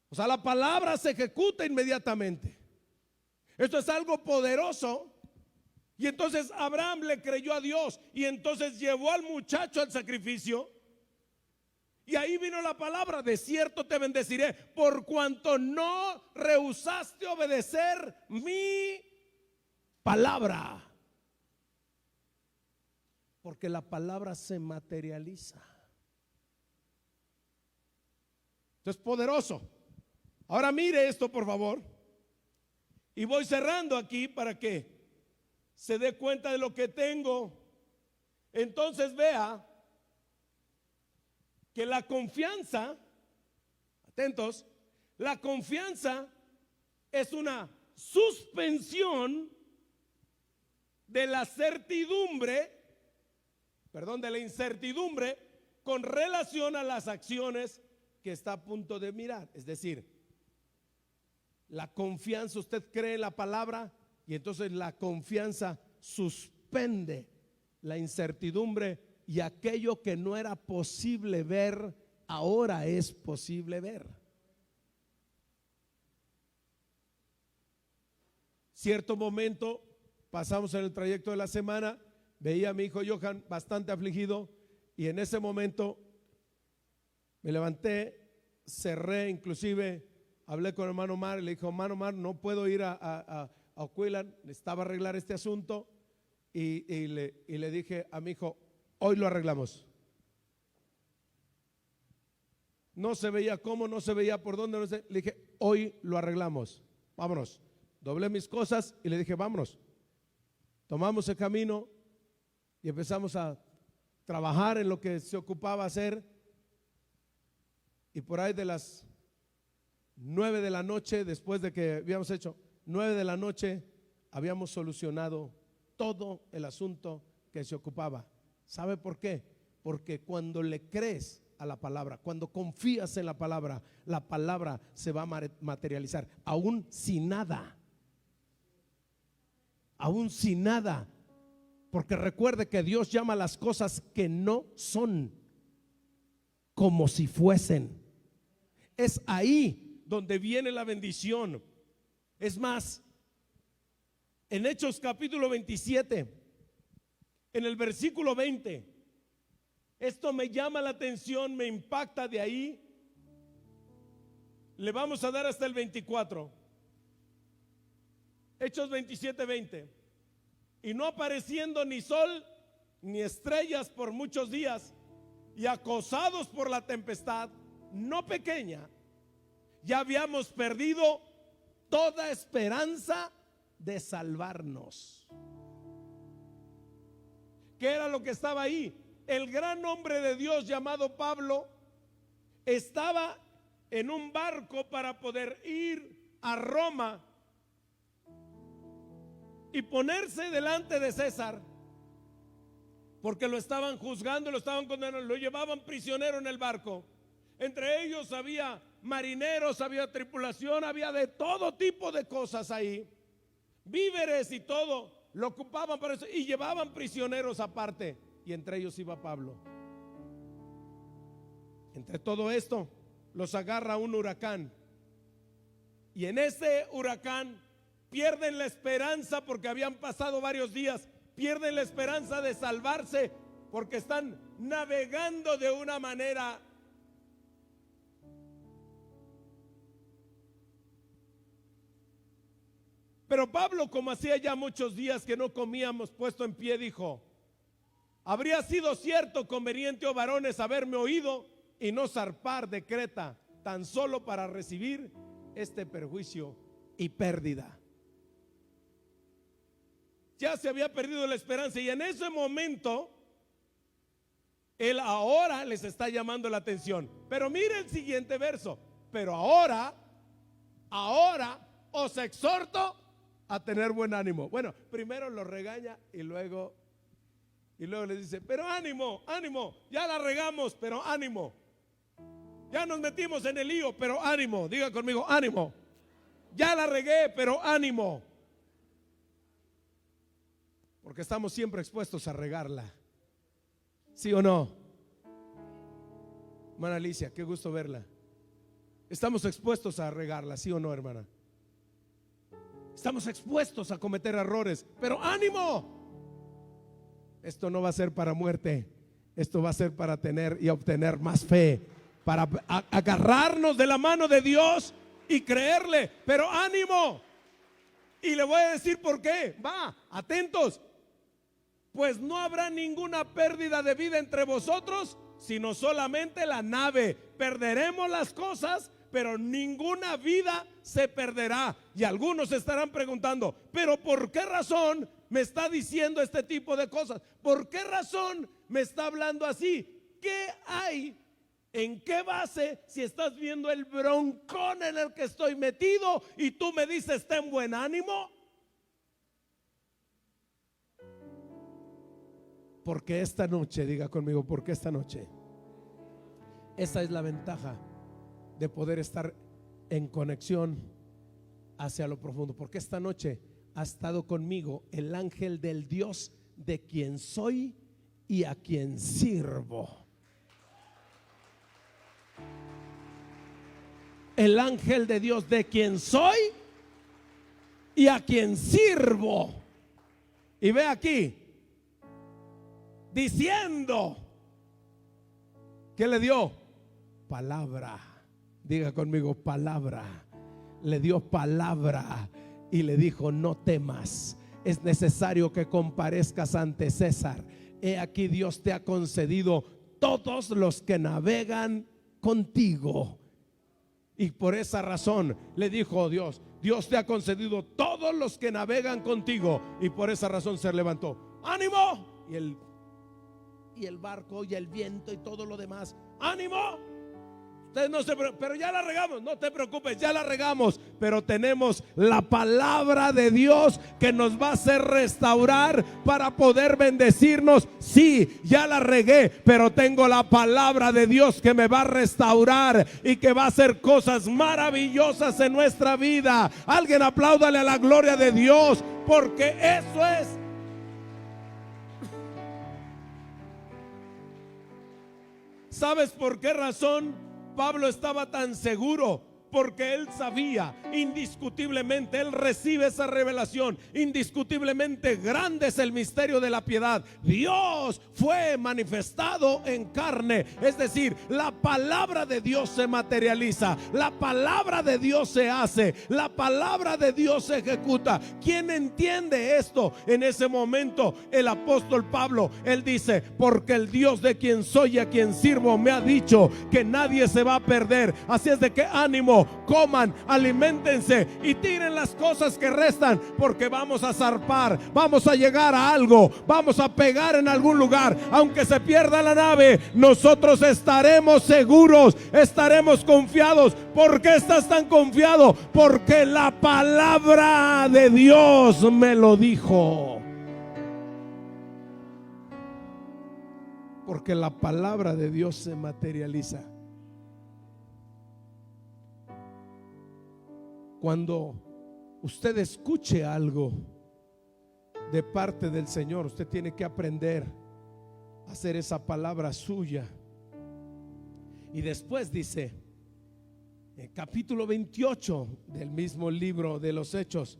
O sea, la palabra se ejecuta inmediatamente. Esto es algo poderoso. Y entonces Abraham le creyó a Dios, y entonces llevó al muchacho al sacrificio. Y ahí vino la palabra: de cierto te bendeciré, por cuanto no rehusaste obedecer mi palabra. Porque la palabra se materializa. Entonces, poderoso. Ahora mire esto, por favor. Y voy cerrando aquí para que se dé cuenta de lo que tengo. Entonces vea que la confianza, atentos, la confianza es una suspensión de la certidumbre, de la incertidumbre con relación a las acciones que está a punto de mirar. Es decir, la confianza, usted cree en la palabra, y entonces la confianza suspende la incertidumbre, y aquello que no era posible ver, ahora es posible ver. Cierto momento, pasamos en el trayecto de la semana, veía a mi hijo Johan bastante afligido, y en ese momento me levanté, cerré, inclusive hablé con el hermano Omar y le dije: hermano Omar, no puedo ir a Oakland, necesitaba arreglar este asunto, y le dije a mi hijo: hoy lo arreglamos. No se veía cómo, no se veía por dónde, no sé. Le dije: hoy lo arreglamos, vámonos. Doblé mis cosas y le dije: vámonos. Tomamos el camino y empezamos a trabajar en lo que se ocupaba hacer. Y por ahí de las 9 de la noche, después de que habíamos hecho 9 de la noche, habíamos solucionado todo el asunto que se ocupaba. ¿Sabe por qué? Porque cuando le crees a la palabra, cuando confías en la palabra se va a materializar, aún sin nada. Aún sin nada. Porque recuerde que Dios llama las cosas que no son como si fuesen. Es ahí donde viene la bendición. Es más, en Hechos capítulo 27, en el versículo 20, esto me llama la atención, me impacta. De ahí le vamos a dar hasta el 24. Hechos 27:20. Y no apareciendo ni sol ni estrellas por muchos días, y acosados por la tempestad no pequeña, ya habíamos perdido toda esperanza de salvarnos. ¿Qué era lo que estaba ahí? El gran hombre de Dios llamado Pablo estaba en un barco para poder ir a Roma y ponerse delante de César, porque lo estaban juzgando, lo estaban condenando, lo llevaban prisionero en el barco. Entre ellos había marineros, había tripulación, había de todo tipo de cosas ahí, víveres y todo, lo ocupaban para eso y llevaban prisioneros aparte, y entre ellos iba Pablo. Entre todo esto los agarra un huracán, y en ese huracán pierden la esperanza, porque habían pasado varios días, pierden la esperanza de salvarse, porque están navegando de una manera Pero Pablo, como hacía ya muchos días que no comíamos, puesto en pie, dijo: habría sido cierto, conveniente, oh varones, haberme oído y no zarpar de Creta, tan solo para recibir este perjuicio y pérdida. Ya se había perdido la esperanza, y en ese momento él ahora les está llamando la atención. Pero mire el siguiente verso: pero ahora os exhorto a tener buen ánimo. Bueno, primero los regaña y luego les dice: pero ánimo, ya la regamos, pero ánimo. Ya nos metimos en el lío, pero ánimo. Diga conmigo: ánimo. Ya la regué, pero ánimo. Porque estamos siempre expuestos a regarla. ¿Sí o no? Hermana Alicia, qué gusto verla. Estamos expuestos a regarla, ¿sí o no, hermana? Estamos expuestos a cometer errores, pero ánimo. Esto no va a ser para muerte, esto va a ser para tener y obtener más fe, para agarrarnos de la mano de Dios y creerle, pero ánimo. Y le voy a decir por qué. Va, atentos. Pues no habrá ninguna pérdida de vida entre vosotros, sino solamente la nave. Perderemos las cosas, pero ninguna vida se perderá. Y algunos estarán preguntando: pero ¿por qué razón me está diciendo este tipo de cosas? ¿Por qué razón me está hablando así? ¿Qué hay? ¿En qué base? Si estás viendo el broncón en el que estoy metido y tú me dices: ten buen ánimo. Porque esta noche, diga conmigo, porque esta noche, esa es la ventaja de poder estar en conexión hacia lo profundo. Porque esta noche ha estado conmigo el ángel del Dios de quien soy y a quien sirvo. El ángel de Dios de quien soy y a quien sirvo. Y ve aquí, diciendo que le dio palabra. Diga conmigo: palabra. Le dio palabra y le dijo: no temas, es necesario que comparezcas ante César. He aquí, Dios te ha concedido todos los que navegan contigo. Y por esa razón le dijo Dios: Dios te ha concedido todos los que navegan contigo. Y por esa razón se levantó: ánimo. Y el barco y el viento y todo lo demás: ánimo. Ustedes no se preocupen, pero ya la regamos. No te preocupes, ya la regamos, pero tenemos la palabra de Dios que nos va a hacer restaurar para poder bendecirnos. Sí, ya la regué, pero tengo la palabra de Dios que me va a restaurar y que va a hacer cosas maravillosas en nuestra vida. Alguien apláudale a la gloria de Dios, porque eso es. ¿Sabes por qué razón Pablo estaba tan seguro porque él sabía indiscutiblemente, él recibe esa revelación, indiscutiblemente grande es el misterio de la piedad. Dios fue manifestado en carne, es decir, la palabra de Dios se materializa, la palabra de Dios se hace, la palabra de Dios se ejecuta. ¿Quién entiende esto? En ese momento el apóstol Pablo, él dice: porque el Dios de quien soy y a quien sirvo me ha dicho que nadie se va a perder. Así es de que ánimo, coman, aliméntense y tiren las cosas que restan, porque vamos a zarpar, vamos a llegar a algo, vamos a pegar en algún lugar. Aunque se pierda la nave, nosotros estaremos seguros, estaremos confiados. ¿Por qué estás tan confiado? Porque la palabra de Dios me lo dijo. Porque la palabra de Dios se materializa. Cuando usted escuche algo de parte del Señor, usted tiene que aprender a hacer esa palabra suya. Y después dice, en capítulo 28 del mismo libro de los Hechos,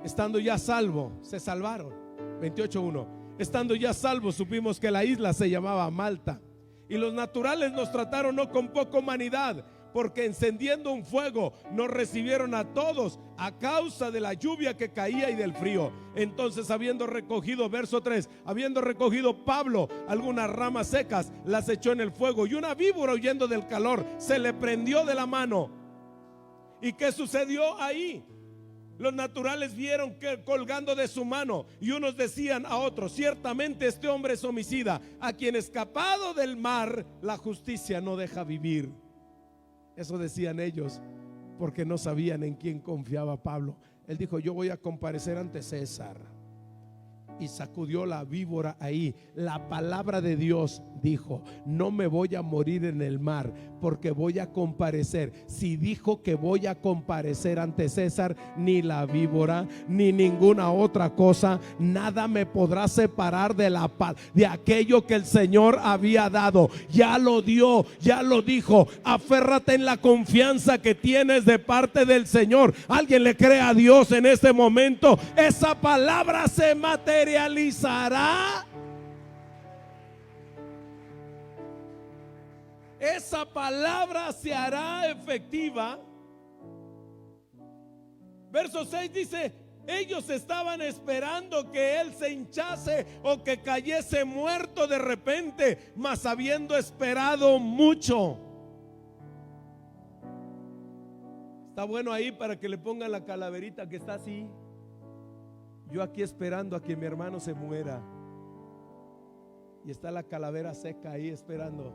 estando ya salvo, se salvaron. 28:1. Estando ya salvos, supimos que la isla se llamaba Malta, y los naturales nos trataron no con poca humanidad, porque encendiendo un fuego nos recibieron a todos a causa de la lluvia que caía y del frío. Entonces, habiendo recogido, verso 3, habiendo recogido Pablo algunas ramas secas, las echó en el fuego, y una víbora, huyendo del calor, se le prendió de la mano. ¿Y qué sucedió ahí? Los naturales vieron que colgando de su mano, y unos decían a otros: ciertamente este hombre es homicida, a quien escapado del mar la justicia no deja vivir. Eso decían ellos, porque no sabían en quién confiaba Pablo. Él dijo: yo voy a comparecer ante César. Y sacudió la víbora ahí. La palabra de Dios dijo: no me voy a morir en el mar, porque voy a comparecer. Si dijo que voy a comparecer ante César, ni la víbora ni ninguna otra cosa, nada me podrá separar de aquello que el Señor había dado. Ya lo dio, ya lo dijo. Aférrate en la confianza que tienes de parte del Señor. Alguien le cree a Dios en este momento. Esa palabra se materializará. Esa palabra se hará efectiva. Verso 6 dice: ellos estaban esperando que él se hinchase o que cayese muerto de repente, mas habiendo esperado mucho. Está bueno ahí para que le pongan la calaverita que está así. Yo aquí esperando a que mi hermano se muera, y está la calavera seca ahí esperando.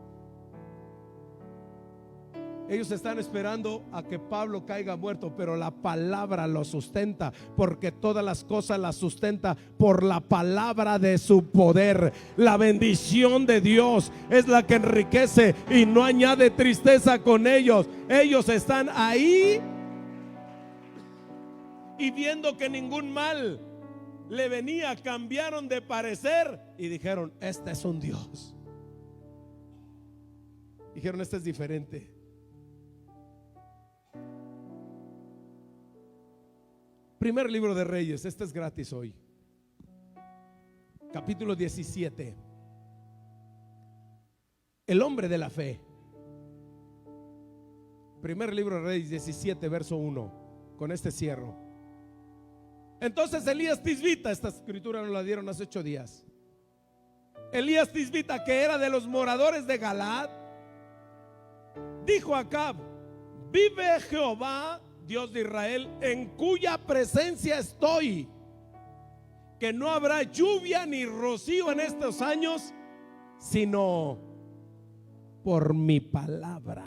Ellos están esperando a que Pablo caiga muerto, pero la palabra lo sustenta, porque todas las cosas las sustenta por la palabra de su poder. La bendición de Dios es la que enriquece y no añade tristeza con ellos. Ellos están ahí y viendo que ningún mal le venía, cambiaron de parecer y dijeron: este es un Dios. Dijeron: este es diferente. Primer libro de Reyes, este es gratis hoy. Capítulo 17. El hombre de la fe. Primer libro de Reyes 17, verso 1. Con este cierro. Entonces Elías Tisbita, esta escritura nos la dieron hace 8 días. Elías Tisbita, que era de los moradores de Galaad, dijo a Acab: vive Jehová, Dios de Israel, en cuya presencia estoy, que no habrá lluvia ni rocío en estos años, sino por mi palabra.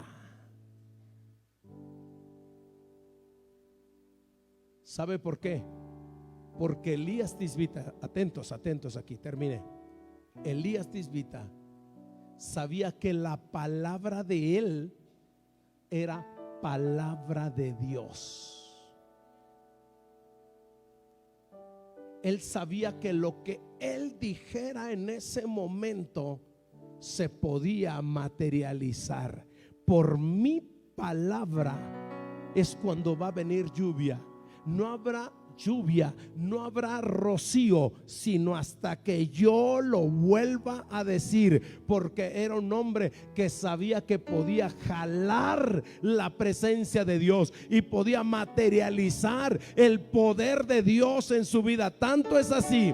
¿Sabe por qué? Porque Elías Tisbita, atentos aquí, termine. Elías Tisbita sabía que la palabra de él era palabra de Dios. Él sabía que lo que él dijera en ese momento se podía materializar. Por mi palabra es cuando va a venir lluvia. No habrá lluvia, no habrá rocío, sino hasta que yo lo vuelva a decir, porque era un hombre que sabía que podía jalar la presencia de Dios y podía materializar el poder de Dios en su vida. Tanto es así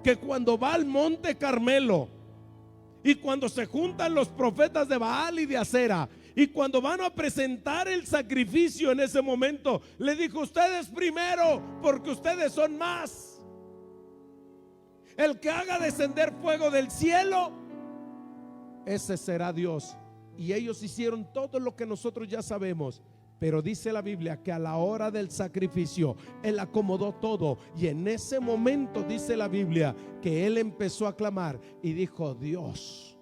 que cuando va al monte Carmelo y cuando se juntan los profetas de Baal y de Acera, y cuando van a presentar el sacrificio, en ese momento le dijo: ustedes primero, porque ustedes son más. El que haga descender fuego del cielo, ese será Dios. Y ellos hicieron todo lo que nosotros ya sabemos. Pero dice la Biblia que a la hora del sacrificio Él acomodó todo. Y en ese momento dice la Biblia que Él empezó a clamar y dijo: Dios,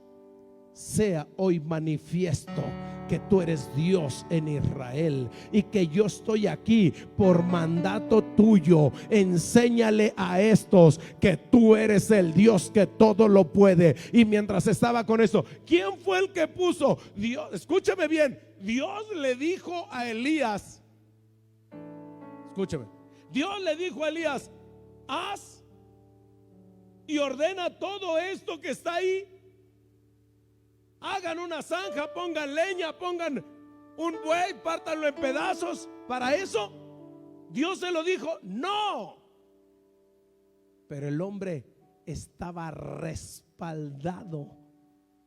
sea hoy manifiesto que tú eres Dios en Israel y que yo estoy aquí por mandato tuyo. Enséñale a estos que tú eres el Dios que todo lo puede. Y mientras estaba con eso, ¿quién fue el que puso? Dios, escúchame bien, Dios le dijo a Elías, escúchame, Dios le dijo a Elías: haz y ordena todo esto que está ahí. Hagan una zanja, pongan leña, pongan un buey, pártanlo en pedazos. Para eso Dios se lo dijo. No. Pero el hombre estaba respaldado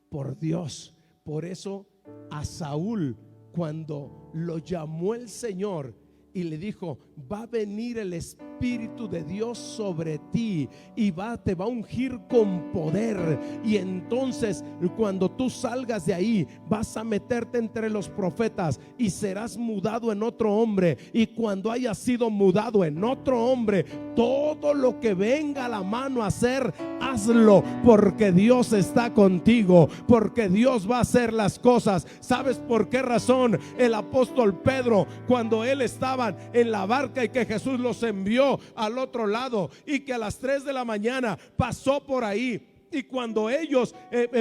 por Dios. Por eso a Saúl, cuando lo llamó el Señor y le dijo: va a venir el Espíritu de Dios sobre ti y te va a ungir con poder, y entonces cuando tú salgas de ahí vas a meterte entre los profetas y serás mudado en otro hombre, y cuando hayas sido mudado en otro hombre, todo lo que venga a la mano a hacer, hazlo, porque Dios está contigo, porque Dios va a hacer las cosas. ¿Sabes por qué razón el apóstol Pedro, cuando él estaba en la barca y que Jesús los envió al otro lado y que a las 3 de la mañana pasó por ahí, y cuando ellos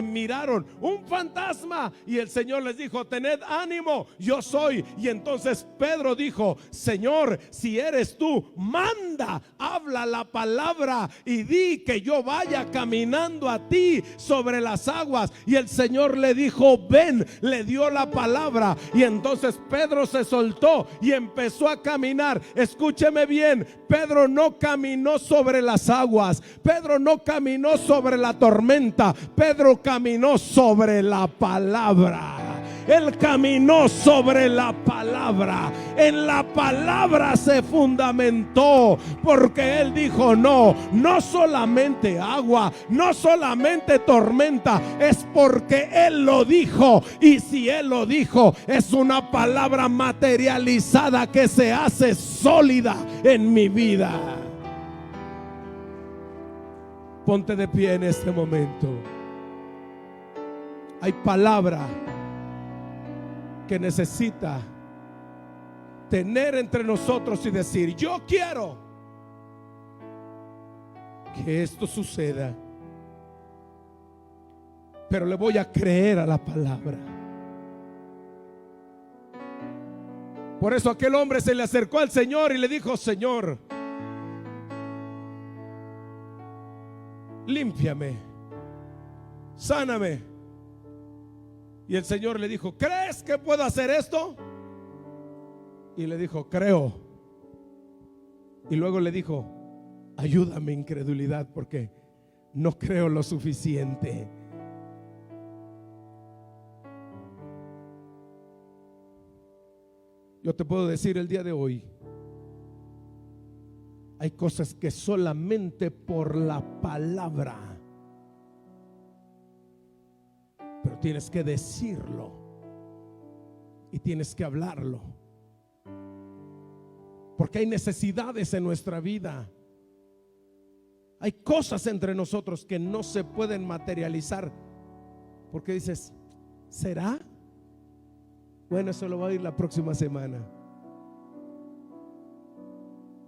miraron un fantasma y el Señor les dijo: tened ánimo, yo soy? Y entonces Pedro dijo: Señor, si eres tú, manda, habla la palabra y di que yo vaya caminando a ti sobre las aguas. Y el Señor le dijo: ven. Le dio la palabra y entonces Pedro se soltó y empezó a caminar. Escúcheme bien, Pedro no caminó sobre las aguas, Pedro no caminó sobre la tormenta, Pedro caminó sobre la palabra. Él caminó sobre la palabra. En la palabra se fundamentó, porque él dijo: no solamente agua, no solamente tormenta, es porque él lo dijo. Y si él lo dijo, es una palabra materializada que se hace sólida en mi vida. Ponte de pie en este momento. Hay palabra que necesita tener entre nosotros y decir: yo quiero que esto suceda, pero le voy a creer a la palabra. Por eso aquel hombre se le acercó al Señor y le dijo: Señor, límpiame, sáname. Y el Señor le dijo: ¿crees que puedo hacer esto? Y le dijo: creo. Y luego le dijo: ayúdame, incredulidad, porque no creo lo suficiente. Yo te puedo decir el día de hoy, hay cosas que solamente por la palabra, pero tienes que decirlo y tienes que hablarlo, porque hay necesidades en nuestra vida. Hay cosas entre nosotros que no se pueden materializar, porque dices: ¿será? Bueno, eso lo va a ir la próxima semana.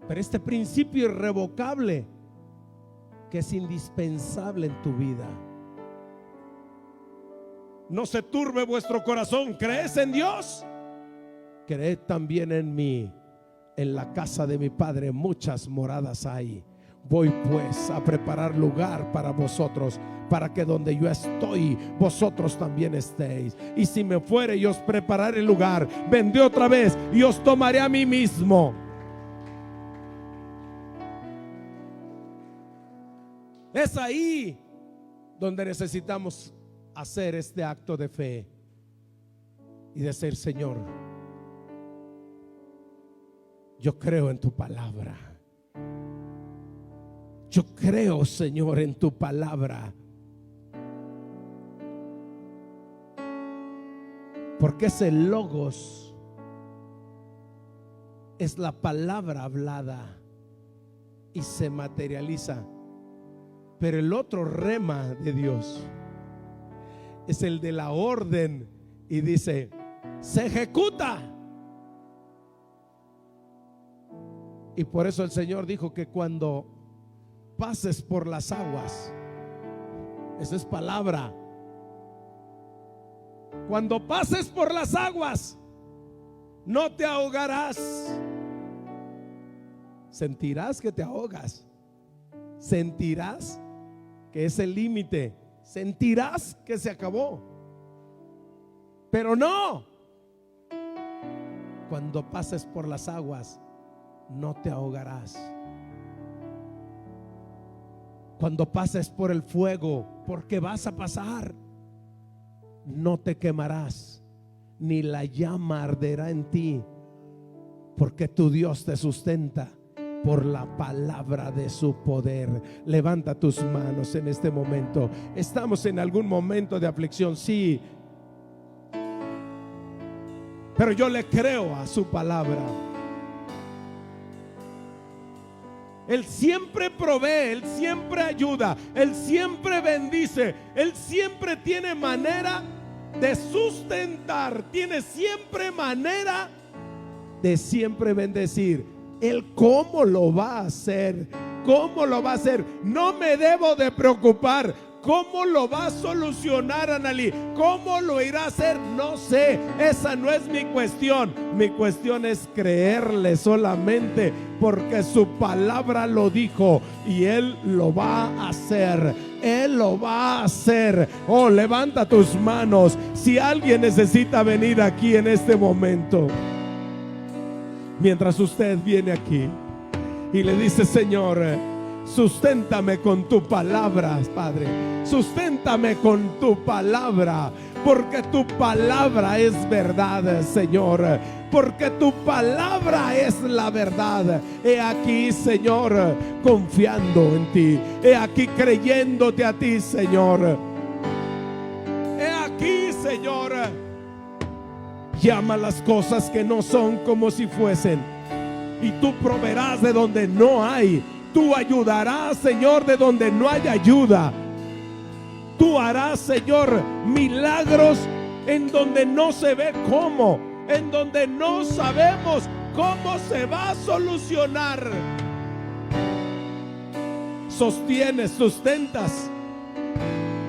Pero este principio irrevocable que es indispensable en tu vida: no se turbe vuestro corazón. ¿Crees en Dios? creed también en mí. En la casa de mi Padre muchas moradas hay. Voy pues a preparar lugar para vosotros, para que donde yo estoy, vosotros también estéis. Y si me fuere y os prepararé lugar, vendré otra vez y os tomaré a mí mismo. Es ahí donde necesitamos hacer este acto de fe y decir: Señor, yo creo en tu palabra. Yo creo, Señor, en tu palabra. Porque ese logos es la palabra hablada y se materializa. Pero el otro rema de Dios es el de la orden y dice: se ejecuta. Y por eso el Señor dijo que cuando pases por las aguas, esa es palabra, cuando pases por las aguas no te ahogarás. Sentirás que te ahogas, sentirás que es el límite, sentirás que se acabó, pero no, cuando pases por las aguas no te ahogarás. Cuando pases por el fuego, porque vas a pasar, no te quemarás, ni la llama arderá en ti, porque tu Dios te sustenta por la palabra de su poder. Levanta tus manos en este momento. Estamos en algún momento de aflicción, sí, pero yo le creo a su palabra. Él siempre provee, Él siempre ayuda, Él siempre bendice, Él siempre tiene manera de sustentar, tiene siempre manera de siempre bendecir. Él cómo lo va a hacer, cómo lo va a hacer. No me debo de preocupar. ¿Cómo lo va a solucionar, Analí? ¿Cómo lo irá a hacer? No sé, esa no es mi cuestión. Mi cuestión es creerle solamente, porque su palabra lo dijo y Él lo va a hacer. Él lo va a hacer. Oh, levanta tus manos. Si alguien necesita venir aquí en este momento, mientras usted viene aquí y le dice: Señor, susténtame con tu palabra, Padre. Susténtame con tu palabra, porque tu palabra es verdad, Señor. Porque tu palabra es la verdad. He aquí, Señor, confiando en ti. He aquí creyéndote a ti, Señor. He aquí, Señor. Llama las cosas que no son como si fuesen, y tú proveerás de donde no hay. Tú ayudarás, Señor, de donde no hay ayuda. Tú harás, Señor, milagros en donde no se ve cómo, en donde no sabemos cómo se va a solucionar. Sostienes, sustentas